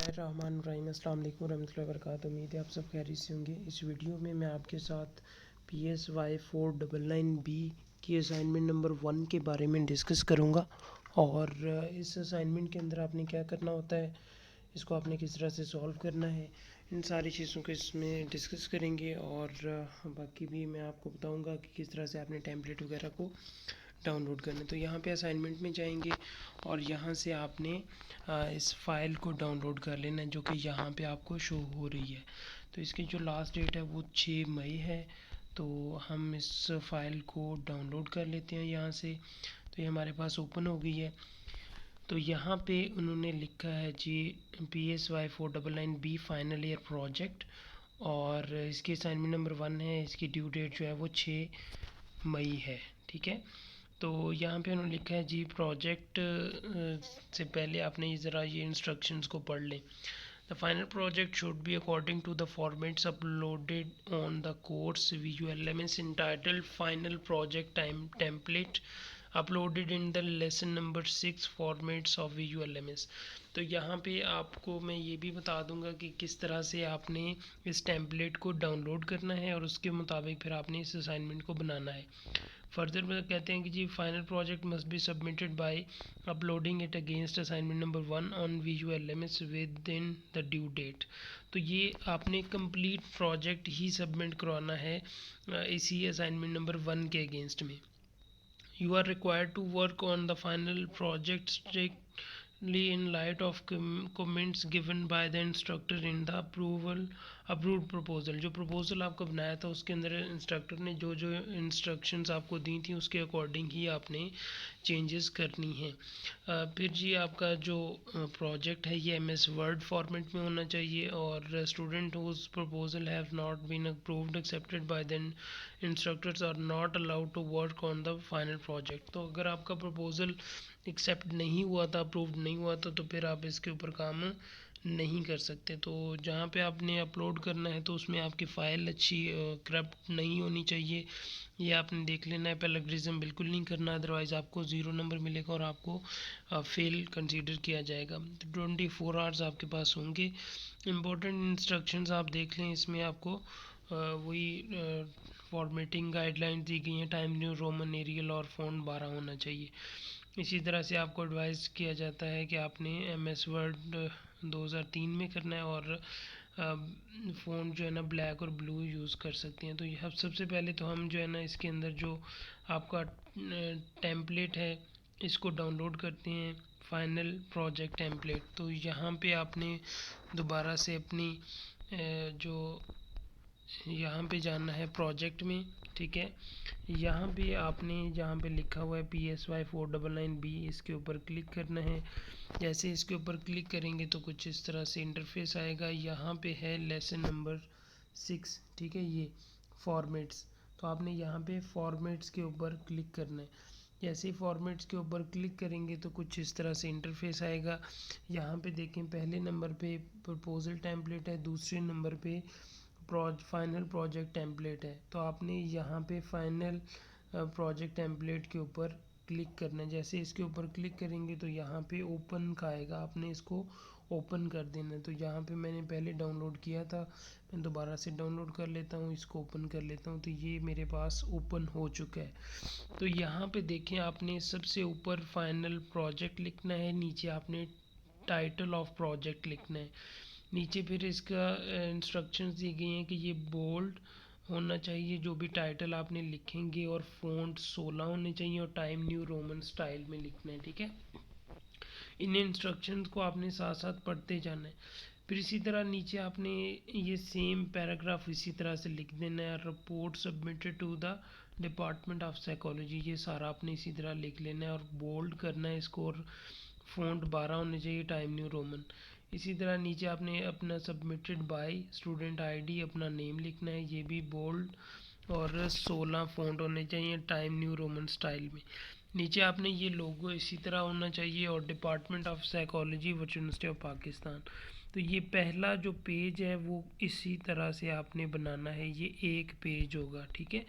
बिस्मिल्लाहिर्रहमानिर्रहीम। अस्सलाम वालेकुम रहमतुल्लाहि व बरकातुहू। उम्मीद है आप सब खैरियत से होंगे। इस वीडियो में मैं आपके साथ PSY 499B की असाइनमेंट नंबर 1 के बारे में डिस्कस करूंगा। और इस असाइनमेंट के अंदर आपने क्या करना होता है, इसको आपने किस तरह से सॉल्व करना है, इन सारी चीज़ों को इसमें डिस्कस करेंगे। और बाकी भी मैं आपको बताऊंगा कि किस तरह से आपने टेम्पलेट वगैरह को डाउनलोड करना है। तो यहाँ पे असाइनमेंट में जाएंगे और यहाँ से आपने इस फाइल को डाउनलोड कर लेना है, जो कि यहाँ पे आपको शो हो रही है। तो इसकी जो लास्ट डेट है वो 6 मई है। तो हम इस फाइल को डाउनलोड कर लेते हैं यहाँ से। तो ये हमारे पास ओपन हो गई है। तो यहाँ पे उन्होंने लिखा है जी PSY 499B final year project, और इसकी असाइनमेंट नंबर 1 है। इसकी ड्यू डेट जो है वो 6 मई है। ठीक है, तो यहाँ पे उन्होंने लिखा है जी प्रोजेक्ट से पहले आपने ज़रा ये इंस्ट्रक्शंस को पढ़ लें। The final project should be according to the formats uploaded on the course VULMS entitled final project time template uploaded in the lesson number 6 formats of VULMS। तो यहाँ पे आपको मैं ये भी बता दूंगा कि किस तरह से आपने इस टेम्पलेट को डाउनलोड करना है और उसके मुताबिक फिर आपने इस असाइनमेंट को बनाना है। फर्दर में कहते हैं कि जी final project must be submitted by uploading it against assignment number 1 on VULMS within the due date. तो ये आपने कंप्लीट प्रोजेक्ट ही सबमिट करवाना है इसी असाइनमेंट नंबर 1 के अगेंस्ट में। You are required to work on the final project strictly in light of comments given by the instructor in the approved proposal। जो proposal आपको बनाया था उसके अंदर इंस्ट्रक्टर ने जो जो इंस्ट्रक्शंस आपको दी थी उसके अकॉर्डिंग ही आपने चेंजेस करनी है। फिर जी आपका जो प्रोजेक्ट है ये MS वर्ड फॉर्मेट में होना चाहिए, और student whose proposal have not been approved accepted by the instructors are not allowed to work on the final project. तो अगर आपका प्रपोजल एक्सेप्ट नहीं हुआ था, अप्रूव्ड नहीं हुआ था, तो फिर आप इसके ऊपर काम नहीं कर सकते। तो जहाँ पे आपने अपलोड करना है तो उसमें आपकी फ़ाइल अच्छी करप्ट नहीं होनी चाहिए, ये आपने देख लेना है। प्लेगरिज्म बिल्कुल नहीं करना, अदरवाइज़ आपको 0 नंबर मिलेगा और आपको फेल कंसीडर किया जाएगा। तो 24 आवर्स आपके पास होंगे। इम्पोर्टेंट इंस्ट्रक्शंस आप देख लें, इसमें आपको वही फॉर्मेटिंग गाइडलाइन दी गई हैं। टाइम न्यू रोमन एरियल और फ़ॉन्ट 12 होना चाहिए। इसी तरह से आपको एडवाइस किया जाता है कि आपने MS वर्ड 2003 में करना है, और फ़ॉन्ट जो है ना ब्लैक और ब्लू यूज़ कर सकते हैं। तो ये सबसे पहले तो हम जो है ना इसके अंदर जो आपका टेम्पलेट है इसको डाउनलोड करते हैं, फाइनल प्रोजेक्ट टेम्पलेट। तो यहाँ पे आपने दोबारा से अपनी जो यहाँ पे जाना है प्रोजेक्ट में। ठीक है, यहाँ पे आपने जहाँ पे लिखा हुआ है PSY 499B, इसके ऊपर क्लिक करना है। जैसे इसके ऊपर क्लिक करेंगे तो कुछ इस तरह से इंटरफेस आएगा। यहाँ पे है लेसन नंबर 6। ठीक है, ये फॉर्मेट्स। तो आपने यहाँ पे फॉर्मेट्स के ऊपर क्लिक करना है। जैसे ही फॉर्मेट्स के ऊपर क्लिक करेंगे तो कुछ इस तरह से इंटरफेस आएगा। यहाँ पे देखें, पहले नंबर पे प्रपोजल टेम्पलेट है, दूसरे नंबर पे फाइनल प्रोजेक्ट टेम्पलेट है। तो आपने यहाँ पे फाइनल प्रोजेक्ट टेम्पलेट के ऊपर क्लिक करना है। जैसे इसके ऊपर क्लिक करेंगे तो यहाँ पे ओपन का आएगा, आपने इसको ओपन कर देना है। तो यहाँ पे मैंने पहले डाउनलोड किया था, मैं दोबारा से डाउनलोड कर लेता हूँ, इसको ओपन कर लेता हूँ। तो ये मेरे पास ओपन हो चुका है। तो यहाँ पे देखें, आपने सबसे ऊपर फाइनल प्रोजेक्ट लिखना है, नीचे आपने टाइटल ऑफ प्रोजेक्ट लिखना है। नीचे फिर इसका इंस्ट्रक्शंस दी गई हैं कि ये बोल्ड होना चाहिए जो भी टाइटल आपने लिखेंगे, और फ़ॉन्ट 16 होने चाहिए, और टाइम न्यू रोमन स्टाइल में लिखना है। ठीक है, इन इंस्ट्रक्शंस को आपने साथ साथ पढ़ते जाना है। फिर इसी तरह नीचे आपने ये सेम पैराग्राफ इसी तरह से लिख देना है। Report submitted to the department of psychology, ये सारा आपने इसी तरह लिख लेना है और बोल्ड करना है इसको, और फ़ॉन्ट 12 होने चाहिए, टाइम न्यू रोमन। इसी तरह नीचे आपने अपना सबमिटेड बाय स्टूडेंट ID, अपना नेम लिखना है, ये भी बोल्ड और 16 फ़ॉन्ट होने चाहिए, टाइम न्यू रोमन स्टाइल में। नीचे आपने ये लोगो इसी तरह होना चाहिए, और department of psychology virtual university of Pakistan. तो ये पहला जो पेज है वो इसी तरह से आपने बनाना है, ये एक पेज होगा। ठीक है,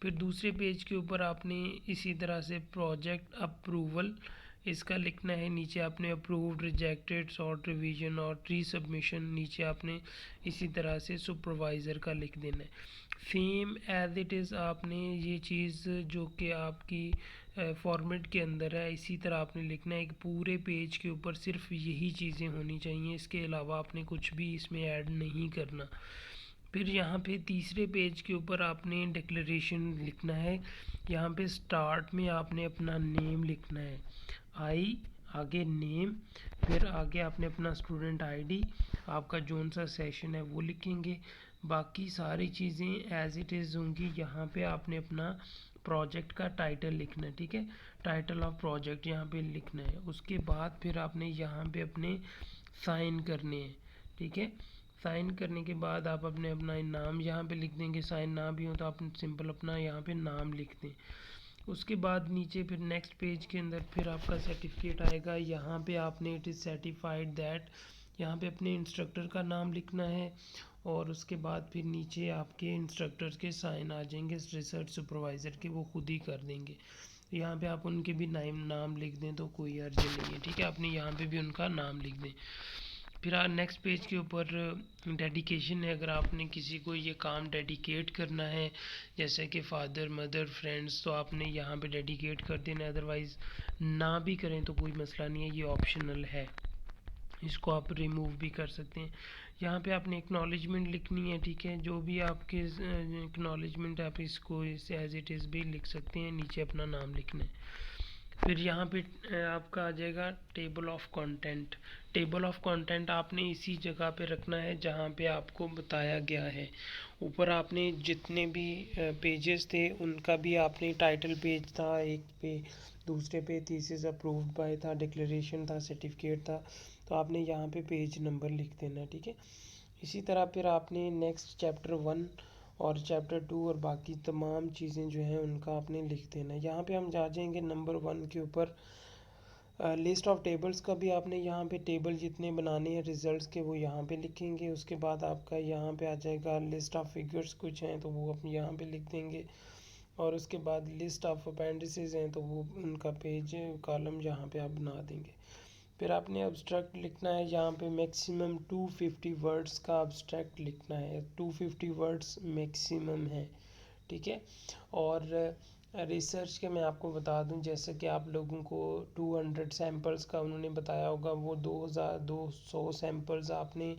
फिर दूसरे पेज के ऊपर आपने इसी तरह से प्रोजेक्ट अप्रूवल इसका लिखना है। नीचे आपने अप्रूव्ड, रिजेक्टेड, सॉर्ट, रिवीजन और री सबमिशन नीचे आपने इसी तरह से सुपरवाइज़र का लिख देना है। सेम एज इट इज़ आपने ये चीज़ जो कि आपकी फॉर्मेट के अंदर है इसी तरह आपने लिखना है। एक पूरे पेज के ऊपर सिर्फ यही चीज़ें होनी चाहिए, इसके अलावा आपने कुछ भी इसमें ऐड नहीं करना। फिर यहाँ पे तीसरे पेज के ऊपर आपने डिक्लेरेशन लिखना है। यहाँ पे स्टार्ट में आपने अपना नेम लिखना है, आई आगे नेम, फिर आगे आपने अपना स्टूडेंट आईडी, आपका जोन सा सेशन है वो लिखेंगे। बाकी सारी चीज़ें एज इट इज़ होंगी। यहाँ पे आपने अपना प्रोजेक्ट का टाइटल लिखना है, ठीक है, टाइटल ऑफ प्रोजेक्ट यहाँ पे लिखना है। उसके बाद फिर आपने यहाँ पे अपने साइन करने हैं, ठीक है। साइन करने के बाद आप अपने अपना नाम यहाँ पे लिख देंगे। साइन ना भी हो तो आप सिंपल अपना यहाँ पे नाम लिख दें। उसके बाद नीचे फिर नेक्स्ट पेज के अंदर फिर आपका सर्टिफिकेट आएगा। यहाँ पे आपने इट इज़ सर्टिफाइड दैट, यहाँ पे अपने इंस्ट्रक्टर का नाम लिखना है। और उसके बाद फिर नीचे आपके इंस्ट्रक्टर्स के साइन आ जाएंगे, रिसर्च सुपरवाइज़र के, वो खुद ही कर देंगे। यहाँ पे आप उनके भी नाम लिख दें तो कोई अर्ज नहीं है, ठीक है। आपने यहाँ पे भी उनका नाम लिख दें। फिर नेक्स्ट पेज के ऊपर डेडिकेशन है। अगर आपने किसी को ये काम डेडिकेट करना है जैसे कि फादर, मदर, फ्रेंड्स, तो आपने यहाँ पे डेडिकेट कर देना। अदरवाइज़ ना भी करें तो कोई मसला नहीं है, ये ऑप्शनल है, इसको आप रिमूव भी कर सकते हैं। यहाँ पे आपने एक्नॉलेजमेंट लिखनी है, ठीक है। जो भी आपके एक्नॉलेजमेंट आप इसको एज इट इज़ भी लिख सकते हैं, नीचे अपना नाम लिखना है। फिर यहाँ पे आपका आ जाएगा table of content. Table of content आपने इसी जगह पे रखना है जहाँ पे आपको बताया गया है। ऊपर आपने जितने भी पेजेस थे उनका भी आपने टाइटल पेज था एक पे, दूसरे पे थीसिस अप्रूव्ड बाय था, डिक्लेरेशन था, सर्टिफिकेट था, तो आपने यहाँ पे पेज नंबर लिख देना है, ठीक है। इसी तरह फिर आपने नेक्स्ट चैप्टर 1 और चैप्टर 2 और बाकी तमाम चीज़ें जो हैं उनका आपने लिख देना है। यहाँ पे हम जा जाएंगे नंबर 1 के ऊपर। लिस्ट ऑफ टेबल्स का भी आपने यहाँ पे टेबल जितने बनाने हैं रिजल्ट्स के वो यहाँ पे लिखेंगे। उसके बाद आपका यहाँ पे आ जाएगा लिस्ट ऑफ फिगर्स कुछ हैं तो वो अपने यहाँ पे लिख देंगे। और उसके बाद लिस्ट ऑफ अपेंडिसेस हैं तो वो उनका पेज कॉलम यहाँ पे आप बना देंगे। फिर आपने अब्स्ट्रैक्ट लिखना है। यहाँ पे मैक्सिमम 250 वर्ड्स का अब्स्ट्रैक्ट लिखना है, 250 वर्ड्स मैक्सिमम है, ठीक है। और रिसर्च के मैं आपको बता दूं, जैसे कि आप लोगों को 200 सैम्पल्स का उन्होंने बताया होगा, वो 2200 सैम्पल्स आपने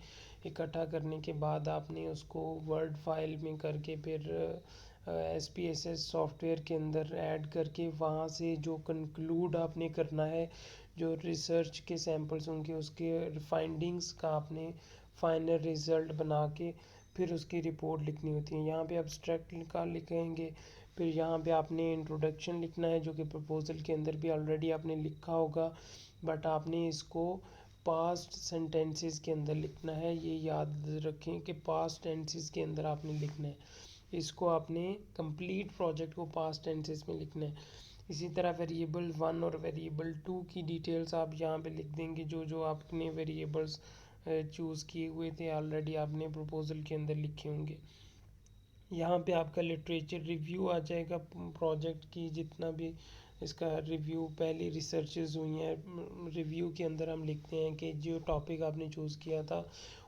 इकट्ठा करने के बाद आपने उसको वर्ड फाइल में करके फिर SPSS सॉफ्टवेयर के अंदर ऐड करके वहाँ से जो कंक्लूड आपने करना है, जो रिसर्च के सैम्पल्स होंगे उसके फाइंडिंग्स का आपने फाइनल रिज़ल्ट बना के फिर उसकी रिपोर्ट लिखनी होती है। यहाँ पे अब्स्ट्रैक्ट का लिखेंगे। फिर यहाँ पे आपने इंट्रोडक्शन लिखना है जो कि प्रपोजल के अंदर भी ऑलरेडी आपने लिखा होगा, बट आपने इसको पास्ट सेंटेंसेस के अंदर लिखना है। ये याद रखें कि पास्ट टेंसेस के अंदर आपने लिखना है, इसको आपने कंप्लीट प्रोजेक्ट को पास्ट टेंसेस में लिखना है। इसी तरह वेरिएबल 1 और वेरिएबल 2 की डिटेल्स आप यहाँ पे लिख देंगे। जो जो आपने वेरिएबल्स चूज़ किए हुए थे ऑलरेडी आपने प्रपोजल के अंदर लिखे होंगे। यहाँ पे आपका लिटरेचर रिव्यू आ जाएगा प्रोजेक्ट की, जितना भी इसका रिव्यू पहले रिसर्चेज हुई हैं। रिव्यू के अंदर हम लिखते हैं कि जो टॉपिक आपने चूज़ किया था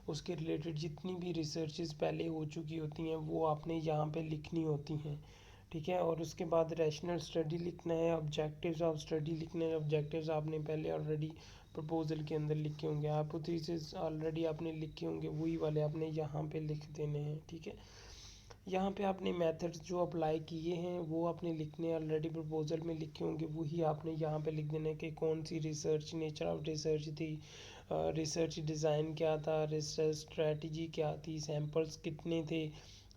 उसके रिलेटेड जितनी भी रिसर्चेज पहले हो चुकी होती हैं वो आपने यहाँ पे लिखनी होती हैं, ठीक है। और उसके बाद रैशनल स्टडी लिखना है, ऑब्जेक्टिव्स ऑफ स्टडी लिखने हैं। ऑब्जेक्टिव्स आपने पहले ऑलरेडी प्रपोजल के अंदर लिखे होंगे, हाइपोथेसिस ऑलरेडी आपने लिखे होंगे, वही वाले आपने यहाँ पे लिख देने हैं, ठीक है। यहाँ पे आपने मेथड्स जो अप्लाई किए हैं वो आपने लिखने ऑलरेडी प्रपोजल में लिखे होंगे, वही आपने यहाँ पे लिख देना है कि कौन सी रिसर्च, नेचर ऑफ रिसर्च थी, रिसर्च डिज़ाइन क्या था, रिसर्च स्ट्रेटजी क्या थी, सैम्पल्स कितने थे।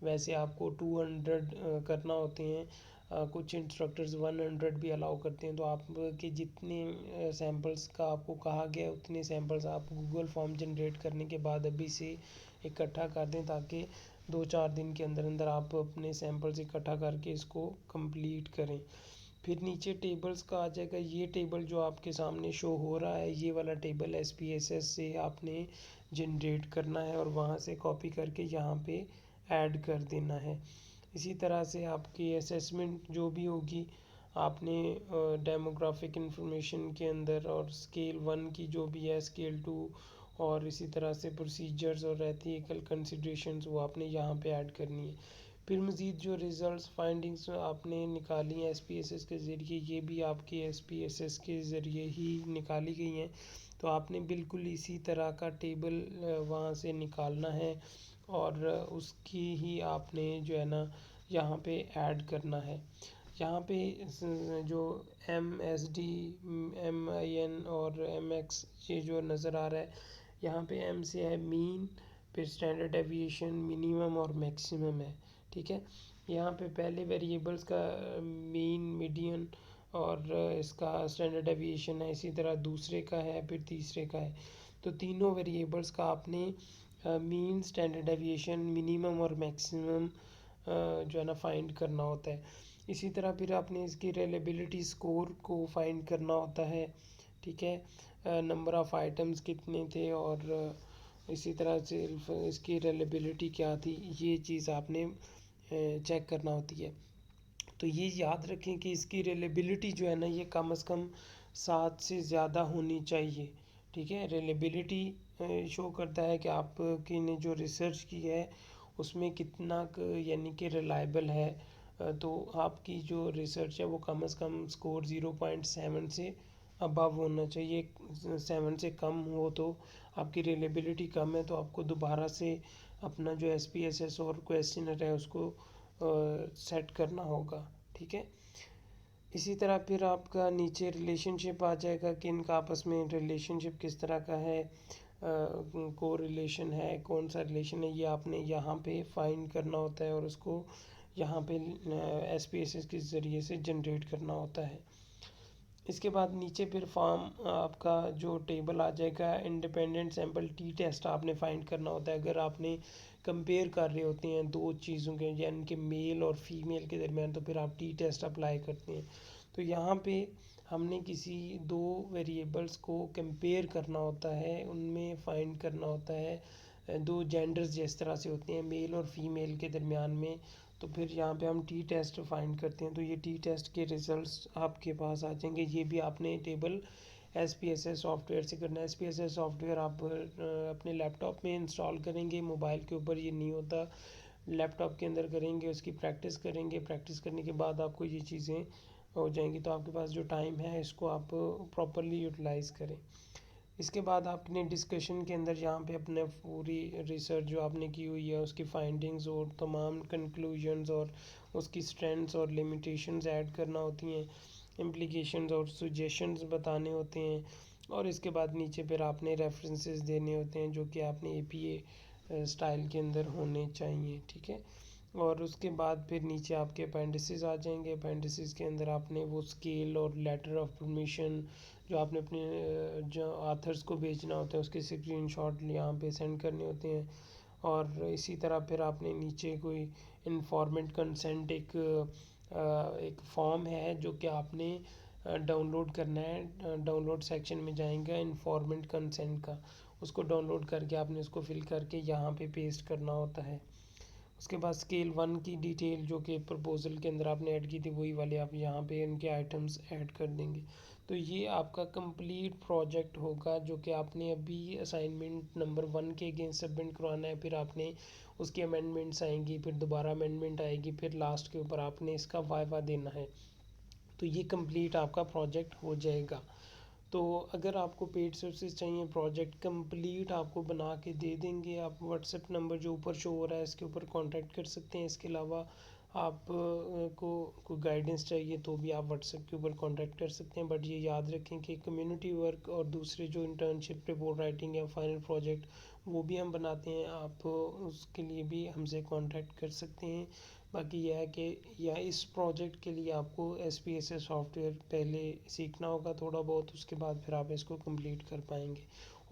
वैसे आपको 200 करना होते हैं, कुछ इंस्ट्रक्टर्स 100 भी अलाउ करते हैं। तो आपके जितने सैम्पल्स का आपको कहा गया है उतने सैम्पल्स आप गूगल फॉर्म जनरेट करने के बाद अभी से इकट्ठा कर दें, ताकि 2-4 दिन के अंदर अंदर आप अपने सैम्पल्स इकट्ठा करके इसको कंप्लीट करें। फिर नीचे टेबल्स का आ जाएगा। ये टेबल जो आपके सामने शो हो रहा है ये वाला टेबल SPSS से आपने जनरेट करना है और वहाँ से कॉपी करके यहाँ पे ऐड कर देना है। इसी तरह से आपकी असेसमेंट जो भी होगी आपने डेमोग्राफिक इंफॉर्मेशन के अंदर और स्केल 1 की जो भी है, स्केल 2 और इसी तरह से प्रोसीजर्स और एथिकल कंसिड्रेशंस वो आपने यहाँ पे ऐड करनी है। फिर मज़ीद जो रिज़ल्ट्स फाइंडिंग्स आपने निकाली हैं SPSS के ज़रिए, ये भी आपके SPSS के ज़रिए ही निकाली गई हैं। तो आपने बिल्कुल इसी तरह का टेबल वहाँ से निकालना है और उसकी ही आपने जो है ना यहाँ पे ऐड करना है। यहाँ पे जो MSD, MIN और MX ये जो नज़र आ रहा है, यहाँ पे M से है मीन, फिर स्टैंडर्ड डेविएशन, मिनिमम और मैक्सिमम है। ठीक है, यहाँ पे पहले वेरिएबल्स का मीन, मीडियन और इसका स्टैंडर्ड डेविएशन है, इसी तरह दूसरे का है, फिर तीसरे का है। तो तीनों वेरिएबल्स का आपने मीन, स्टैंडर्ड डेविएशन, मिनिमम और मैक्सिमम जो है ना फाइंड करना होता है। इसी तरह फिर आपने इसकी रिलेबिलिटी स्कोर को फाइंड करना होता है। ठीक है, नंबर ऑफ़ आइटम्स कितने थे और इसी तरह से इसकी रिलेबिलिटी क्या थी, ये चीज़ आपने चेक करना होती है। तो ये याद रखें कि इसकी रिलेबिलिटी जो है ना ये कम से कम 7 से ज़्यादा होनी चाहिए। ठीक है, रिलेबिलिटी शो करता है कि आपकी ने जो रिसर्च की है उसमें कितना यानी कि रिलायबल है। तो आपकी जो रिसर्च है वो कम से कम स्कोर 0.7 से अबव होना चाहिए। 7 से कम हो तो आपकी रिलेबिलिटी कम है, तो आपको दोबारा से अपना जो SPSS और क्वेश्चनर है उसको सेट करना होगा। ठीक है, इसी तरह फिर आपका नीचे रिलेशनशिप आ जाएगा कि इनका आपस में रिलेशनशिप किस तरह का है, को रिलेशन है, कौन सा रिलेशन है, ये आपने यहाँ पे फाइंड करना होता है और उसको यहाँ पे SPSS के ज़रिए से जनरेट करना होता है। इसके बाद नीचे फिर फॉर्म आपका जो टेबल आ जाएगा, इंडिपेंडेंट सैम्पल टी टेस्ट आपने फाइंड करना होता है। अगर आपने कंपेयर कर रहे होते हैं दो चीज़ों के, यानी कि मेल और फीमेल के दरमियान, तो फिर आप टी टेस्ट अप्लाई करते हैं। तो यहाँ पे हमने किसी दो वेरिएबल्स को कंपेयर करना होता है, उनमें फाइंड करना होता है दो जेंडर्स जिस तरह से होते हैं मेल और फीमेल के दरमियान में। तो फिर यहाँ पे हम टी टेस्ट फाइंड करते हैं, तो ये टी टेस्ट के रिज़ल्ट्स आपके पास आ जाएंगे। ये भी आपने टेबल SPSS सॉफ्टवेयर से करना है। SPSS सॉफ्टवेयर आप अपने लैपटॉप में इंस्टॉल करेंगे, मोबाइल के ऊपर ये नहीं होता, लैपटॉप के अंदर करेंगे, उसकी प्रैक्टिस करेंगे, प्रैक्टिस करने के बाद आपको ये चीज़ें हो जाएंगी। तो आपके पास जो टाइम है इसको आप प्रॉपरली यूटिलाइज़ करें। इसके बाद आपने डिस्कशन के अंदर यहाँ पे अपने पूरी रिसर्च जो आपने की हुई है उसकी फाइंडिंग्स और तमाम कंक्लूजन्स और उसकी स्ट्रेंथ्स और लिमिटेशंस ऐड करना होती हैं, इम्प्लीकेशंस और सजेशंस बताने होते हैं, और इसके बाद नीचे फिर आपने रेफरेंसेस देने होते हैं जो कि आपने APA स्टाइल के अंदर होने चाहिए। ठीक है, और उसके बाद फिर नीचे आपके अपेंडिसेस आ जाएंगे। अपेंडिसेस के अंदर आपने वो स्केल और लेटर ऑफ परमिशन जो आपने अपने जो आथर्स को भेजना होता है उसके स्क्रीनशॉट यहाँ पे सेंड करने होते हैं। और इसी तरह फिर आपने नीचे कोई इन्फॉर्मेंट कंसेंट एक फॉर्म है जो कि आपने डाउनलोड करना है। डाउनलोड सेक्शन में जाएंगे इन्फॉर्मेंट कंसेंट का, उसको डाउनलोड करके आपने उसको फिल करके यहाँ पे पेस्ट करना होता है। उसके बाद स्केल 1 की डिटेल जो कि प्रपोज़ल के अंदर आपने ऐड की थी वही वाले आप यहाँ पे इनके आइटम्स ऐड कर देंगे। तो ये आपका कंप्लीट प्रोजेक्ट होगा जो कि आपने अभी असाइनमेंट नंबर 1 के अगेंस्ट सबमिट करवाना है। फिर आपने उसकी अमेंडमेंट्स आएंगी, फिर दोबारा अमेंडमेंट आएगी, फिर लास्ट के ऊपर आपने इसका वाइवा देना है। तो ये कंप्लीट आपका प्रोजेक्ट हो जाएगा। तो अगर आपको पेड सर्विसेज चाहिए, प्रोजेक्ट कंप्लीट आपको बना के दे देंगे। आप व्हाट्सएप नंबर जो ऊपर शो हो रहा है इसके ऊपर कांटेक्ट कर सकते हैं। इसके अलावा आप को गाइडेंस चाहिए तो भी आप व्हाट्सएप के ऊपर कांटेक्ट कर सकते हैं। बट ये याद रखें कि कम्युनिटी वर्क और दूसरे जो इंटर्नशिप, रिपोर्ट राइटिंग या फाइनल प्रोजेक्ट वो भी हम बनाते हैं, आप उसके लिए भी हमसे कांटेक्ट कर सकते हैं। बाकी यह है कि या इस प्रोजेक्ट के लिए आपको SPSS सॉफ्टवेयर पहले सीखना होगा थोड़ा बहुत, उसके बाद फिर आप इसको कंप्लीट कर पाएंगे।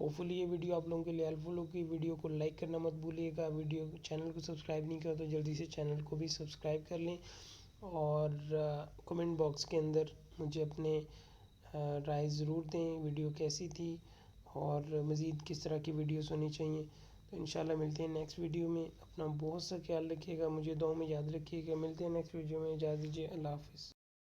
होपफुली ये वीडियो आप लोगों के लिए हेल्पफुल होगी। वीडियो को लाइक करना मत भूलिएगा। वीडियो चैनल को सब्सक्राइब नहीं किया तो जल्दी से चैनल को भी सब्सक्राइब कर लें, और कमेंट बॉक्स के अंदर मुझे अपने राय ज़रूर दें वीडियो कैसी थी और मज़ीद किस तरह की वीडियोस होनी चाहिए। तो इंशाल्लाह मिलते हैं नेक्स्ट वीडियो में। अपना बहुत सा ख्याल रखिएगा, मुझे दुआ में याद रखिएगा। मिलते हैं नेक्स्ट वीडियो में, इजाज़त दीजिए, अल्लाह हाफ़िज़।